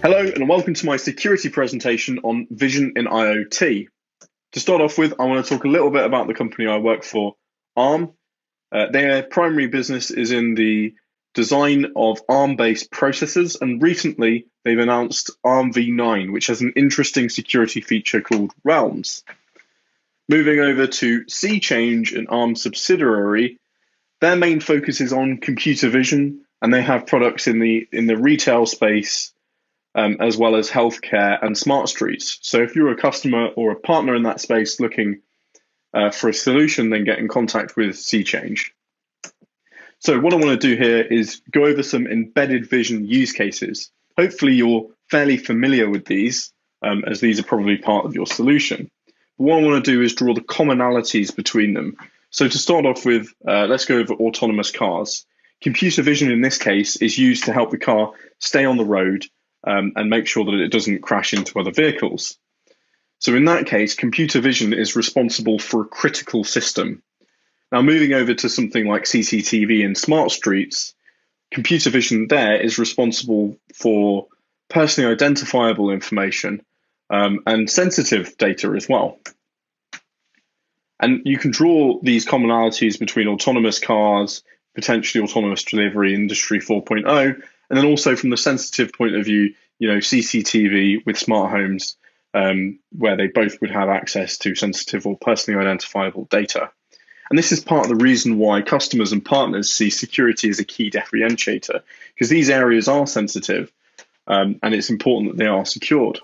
Hello and welcome to my security presentation on vision in IoT. To start off with, I want to talk a little bit about the company I work for, Arm. Their primary business is in the design of Arm-based processors, and recently they've announced Arm v9, which has an interesting security feature called Realms. Moving over to SeaChange, an Arm subsidiary, their main focus is on computer vision, and they have products in the retail space, as well as healthcare and smart streets. So if you're a customer or a partner in that space looking for a solution, then get in contact with SeaChange. So what I want to do here is go over some embedded vision use cases. Hopefully you're fairly familiar with these, as these are probably part of your solution. But what I want to do is draw the commonalities between them. So to start off with, let's go over autonomous cars. Computer vision in this case is used to help the car stay on the road and make sure that it doesn't crash into other vehicles. So in that case, computer vision is responsible for a critical system. Now moving over to something like CCTV in smart streets, computer vision there is responsible for personally identifiable information and sensitive data as well. And you can draw these commonalities between autonomous cars, potentially autonomous delivery, Industry 4.0, and then also from the sensitive point of view, CCTV with smart homes, where they both would have access to sensitive or personally identifiable data. And this is part of the reason why customers and partners see security as a key differentiator, because these areas are sensitive, and it's important that they are secured.